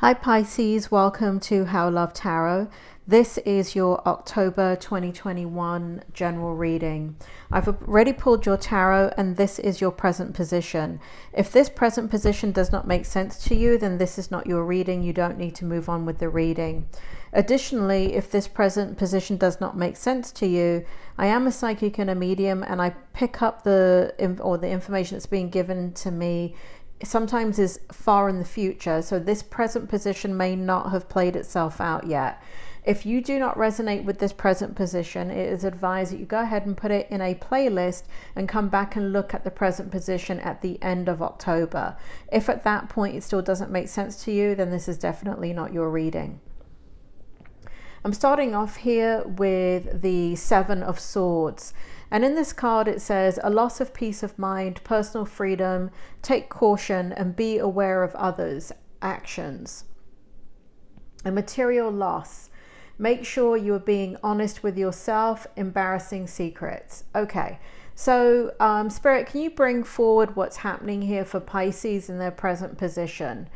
Hi Pisces, welcome to How Love Tarot. This is your October 2021 general reading. I've already pulled your tarot and this is your present position. If this present position does not make sense to you, then this is not your reading. You don't need to move on with the reading. Additionally, if this present position does not make sense to you, I am a psychic and a medium, and I pick up the information that's being given to me sometimes is far in the future, so this present position may not have played itself out yet. If you do not resonate with this present position, it is advised that you go ahead and put it in a playlist and come back and look at the present position at the end of October. If at that point it still doesn't make sense to you, then this is definitely not your reading. I'm starting off here with the Seven of Swords. And in this card it says, a loss of peace of mind, personal freedom, take caution and be aware of others' actions. A material loss. Make sure you are being honest with yourself, embarrassing secrets. Okay, so Spirit, can you bring forward what's happening here for Pisces in their present position?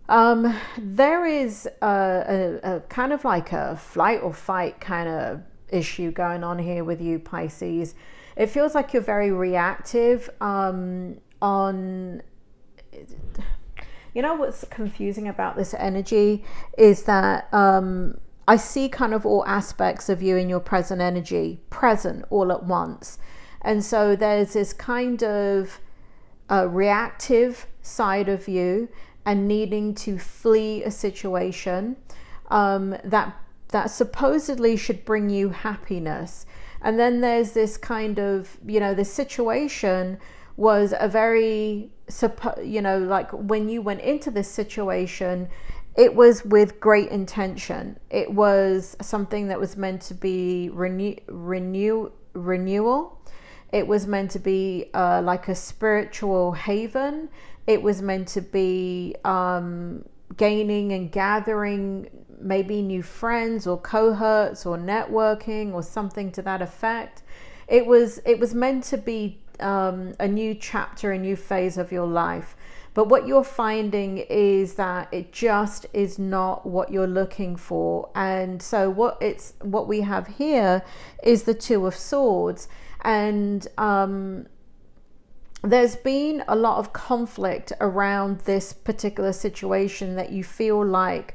There is a kind of like a flight or fight kind of issue going on here with you, Pisces. It feels like you're very reactive on, you know, what's confusing about this energy is that I see kind of all aspects of you in your present energy present all at once, and so there's this kind of reactive side of you and needing to flee a situation that supposedly should bring you happiness. And then there's this kind of, you know, this situation was a very, you know, like when you went into this situation, it was with great intention. It was something that was meant to be renewal. It was meant to be like a spiritual haven. It was meant to be gaining and gathering maybe new friends or cohorts or networking or something to that effect. It was meant to be a new chapter, a new phase of your life. But what you're finding is that it just is not what you're looking for. And so what we have here is the Two of Swords. And there's been a lot of conflict around this particular situation that you feel like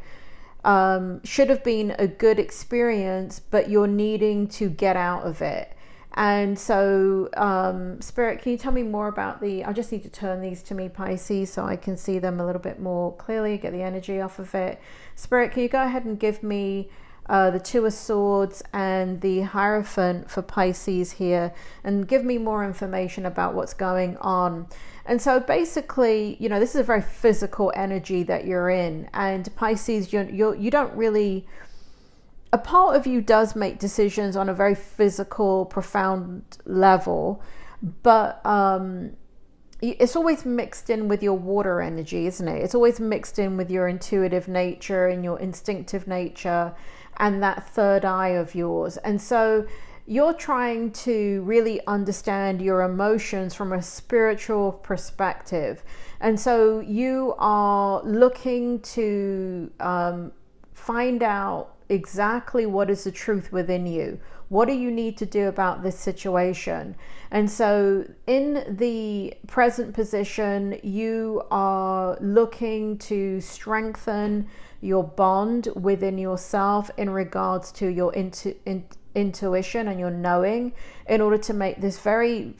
should have been a good experience, but you're needing to get out of it. And so Spirit, can you tell me more about I just need to turn these to me, Pisces, so I can see them a little bit more clearly, get the energy off of it. Spirit, can you go ahead and give me the Two of Swords and the Hierophant for Pisces here, and give me more information about what's going on. And so basically, you know, this is a very physical energy that you're in, and Pisces, you don't really, a part of you does make decisions on a very physical, profound level, but it's always mixed in with your water energy, isn't it? It's always mixed in with your intuitive nature and your instinctive nature and that third eye of yours. And so you're trying to really understand your emotions from a spiritual perspective. And so you are looking to find out exactly what is the truth within you. What do you need to do about this situation? And so in the present position, you are looking to strengthen your bond within yourself in regards to your intuition and your knowing, in order to make this very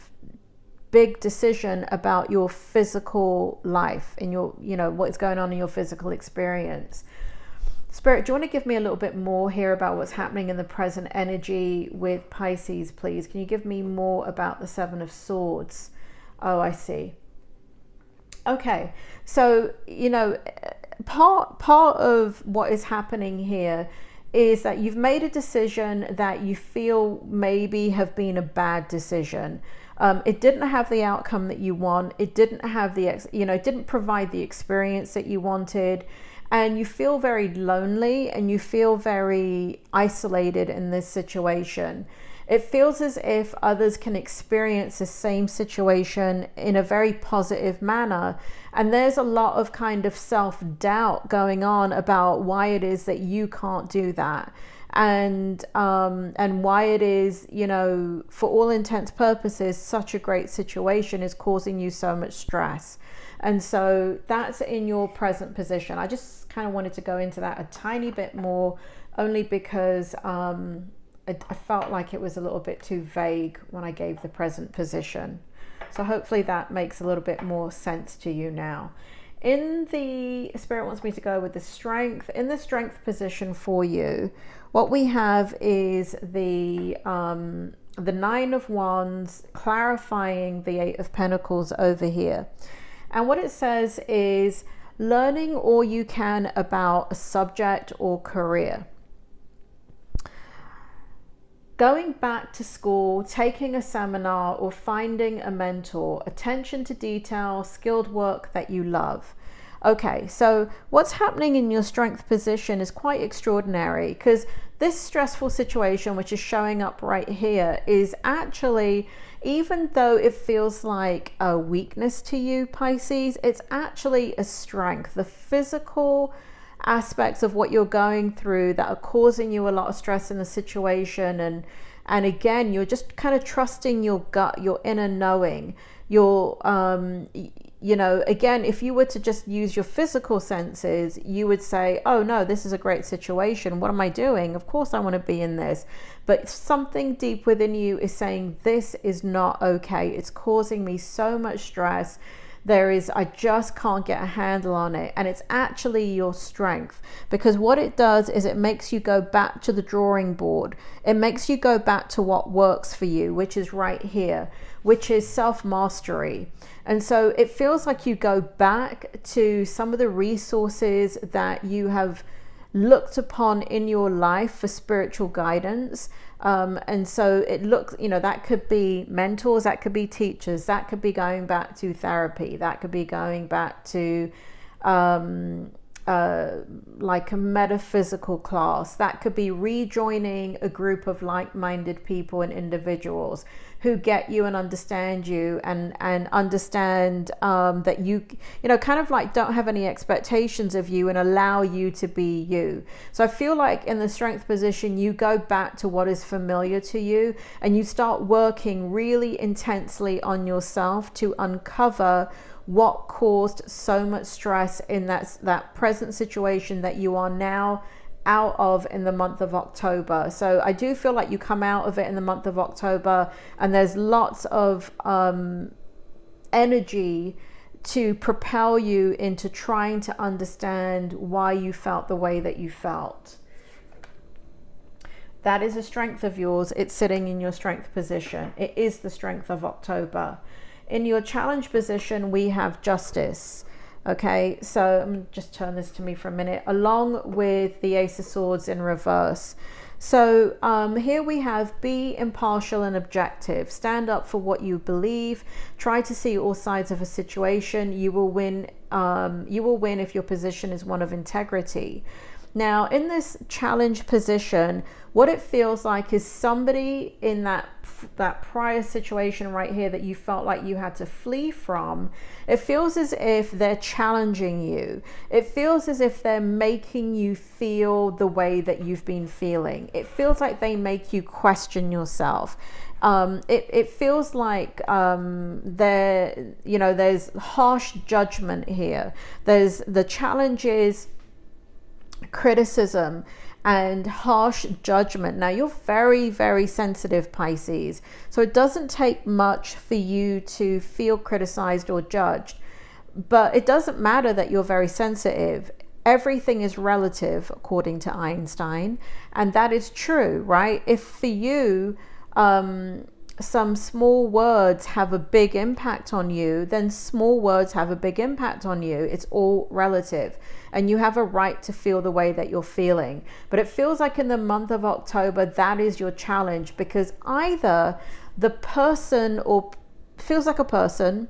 big decision about your physical life and your, you know, what is going on in your physical experience. Spirit, do you want to give me a little bit more here about what's happening in the present energy with Pisces, please? Can you give me more about the Seven of Swords? Oh, I see. Okay, so, you know, part of what is happening here is that you've made a decision that you feel maybe have been a bad decision. It didn't have the outcome that you want. It didn't have it didn't provide the experience that you wanted. And you feel very lonely and you feel very isolated in this situation. It feels as if others can experience the same situation in a very positive manner. And there's a lot of kind of self-doubt going on about why it is that you can't do that. And why it is, you know, for all intents purposes, such a great situation is causing you so much stress. And so that's in your present position. I just kind of wanted to go into that a tiny bit more, only because I felt like it was a little bit too vague when I gave the present position. So hopefully that makes a little bit more sense to you now. In the Spirit wants me to go with the strength. In the strength position for you, what we have is the Nine of Wands clarifying the Eight of Pentacles over here. And what it says is learning all you can about a subject or career. Going back to school, taking a seminar, or finding a mentor, attention to detail, skilled work that you love. Okay, so what's happening in your strength position is quite extraordinary, because this stressful situation, which is showing up right here, is actually, even though it feels like a weakness to you, Pisces, it's actually a strength. The physical aspects of what you're going through that are causing you a lot of stress in the situation, and again, you're just kind of trusting your gut, your inner knowing, your you know, again, if you were to just use your physical senses, you would say, oh no, this is a great situation, what am I doing? Of course I want to be in this. But something deep within you is saying, this is not okay, it's causing me so much stress. I just can't get a handle on it. And it's actually your strength, because what it does is it makes you go back to the drawing board. It makes you go back to what works for you, which is right here, which is self-mastery. And so it feels like you go back to some of the resources that you have looked upon in your life for spiritual guidance. And so it looks, you know, that could be mentors, that could be teachers, that could be going back to therapy, that could be going back to like a metaphysical class, that could be rejoining a group of like-minded people and individuals who get you and understand you, and understand that you know, kind of like don't have any expectations of you and allow you to be you. So I feel like in the strength position, you go back to what is familiar to you, and you start working really intensely on yourself to uncover what caused so much stress in that present situation that you are now out of in the month of October. So I do feel like you come out of it in the month of October, and there's lots of energy to propel you into trying to understand why you felt the way that you felt. That is a strength of yours. It's sitting in your strength position. It is the strength of October. In your challenge position, we have justice. Okay, so I'm going to just turn this to me for a minute, along with the Ace of Swords in reverse. So here we have be impartial and objective. Stand up for what you believe. Try to see all sides of a situation. You will win. You will win if your position is one of integrity. Now, in this challenge position, what it feels like is somebody in that prior situation right here that you felt like you had to flee from. It feels as if they're challenging you. It feels as if they're making you feel the way that you've been feeling. It feels like they make you question yourself. It feels like there's harsh judgment here. There's the challenges, criticism and harsh judgment. Now, you're very, very sensitive, Pisces, so it doesn't take much for you to feel criticized or judged, but it doesn't matter that you're very sensitive. Everything is relative, according to Einstein, and that is true, right? If for you some small words have a big impact on you, then small words have a big impact on you. It's all relative, and you have a right to feel the way that you're feeling. But it feels like in the month of October, that is your challenge, because either the person, or feels like a person,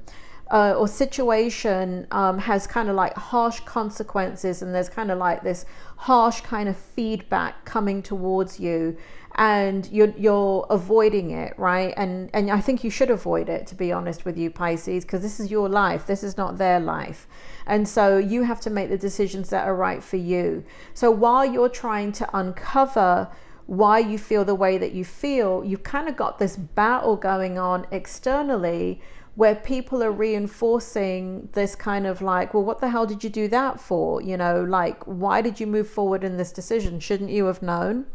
or situation has kind of like harsh consequences, and there's kind of like this harsh kind of feedback coming towards you, and you're avoiding it, right? And I think you should avoid it, to be honest with you, Pisces, because this is your life. This is not their life. And so you have to make the decisions that are right for you. So while you're trying to uncover why you feel the way that you feel, you've kind of got this battle going on externally where people are reinforcing this kind of like, well, what the hell did you do that for? You know, like, why did you move forward in this decision? Shouldn't you have known?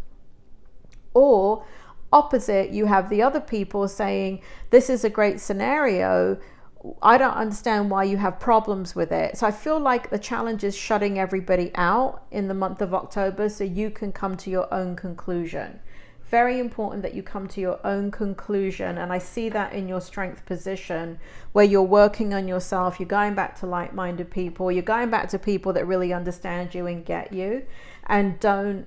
Or opposite, you have the other people saying, this is a great scenario. I don't understand why you have problems with it. So I feel like the challenge is shutting everybody out in the month of October so you can come to your own conclusion. Very important that you come to your own conclusion. And I see that in your strength position where you're working on yourself. You're going back to like-minded people. You're going back to people that really understand you and get you, and don't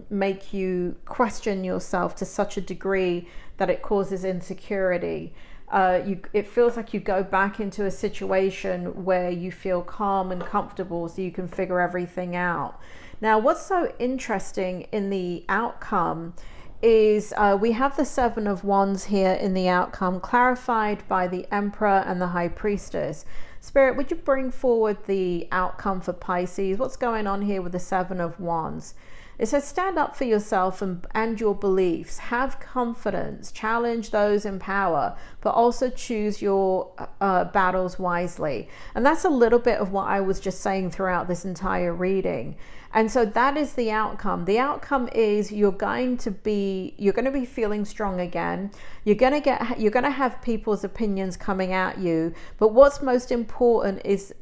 make you question yourself to such a degree that it causes insecurity. It feels like you go back into a situation where you feel calm and comfortable so you can figure everything out. Now, what's so interesting in the outcome is we have the Seven of Wands here in the outcome, clarified by the Emperor and the High Priestess. Spirit, would you bring forward the outcome for Pisces? What's going on here with the Seven of Wands? It says, stand up for yourself and your beliefs. Have confidence. Challenge those in power, but also choose your battles wisely. And that's a little bit of what I was just saying throughout this entire reading. And so that is the outcome. The outcome is you're going to be feeling strong again. You're going to have people's opinions coming at you. But what's most important is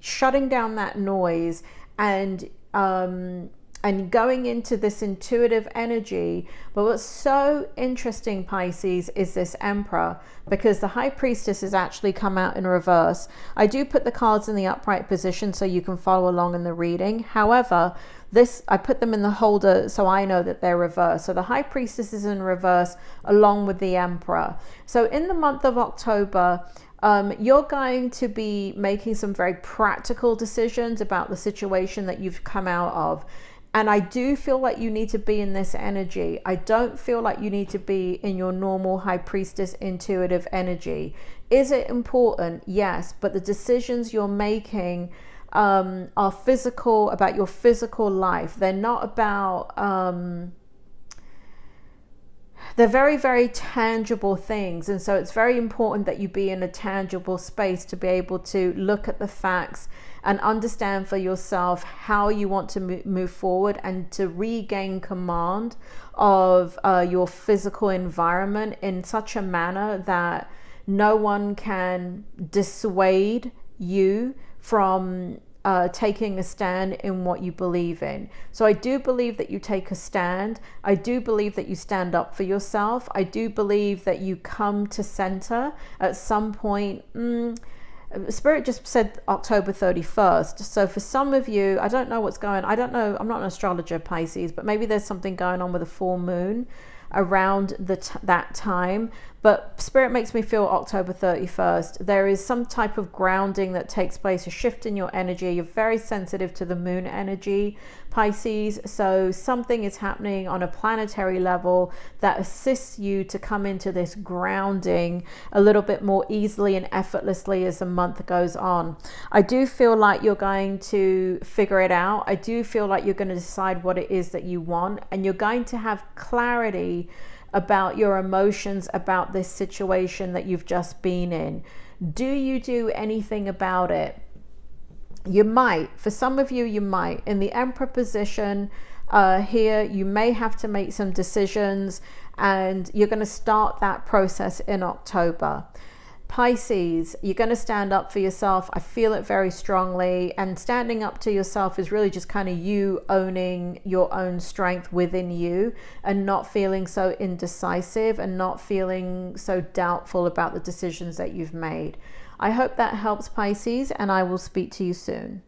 shutting down that noise and going into this intuitive energy. But what's so interesting, Pisces, is this Emperor, because the High Priestess has actually come out in reverse. I do put the cards in the upright position so you can follow along in the reading. However, I put them in the holder so I know that they're reversed. So the High Priestess is in reverse along with the Emperor. So in the month of October, you're going to be making some very practical decisions about the situation that you've come out of. And I do feel like you need to be in this energy. I don't feel like you need to be in your normal High Priestess intuitive energy. Is it important? Yes. But the decisions you're making are physical, about your physical life. They're not about... they're very, very tangible things. And so it's very important that you be in a tangible space to be able to look at the facts and understand for yourself how you want to move forward and to regain command of your physical environment in such a manner that no one can dissuade you from taking a stand in what you believe in. So I do believe that you take a stand. I do believe that you stand up for yourself. I do believe that you come to center at some point. Spirit just said October 31st. So for some of you, I don't know what's going on. I don't know. I'm not an astrologer, Pisces, but maybe there's something going on with a full moon around that time. But Spirit makes me feel October 31st. There is some type of grounding that takes place, a shift in your energy. You're very sensitive to the moon energy, Pisces. So something is happening on a planetary level that assists you to come into this grounding a little bit more easily and effortlessly as the month goes on. I do feel like you're going to figure it out. I do feel like you're going to decide what it is that you want, and you're going to have clarity about your emotions about this situation that you've just been in. Do you do anything about it? You might. For some of you, you might. In the Emperor position here, you may have to make some decisions, and you're going to start that process in October. Pisces, you're going to stand up for yourself. I feel it very strongly. And standing up to yourself is really just kind of you owning your own strength within you and not feeling so indecisive and not feeling so doubtful about the decisions that you've made. I hope that helps, Pisces, and I will speak to you soon.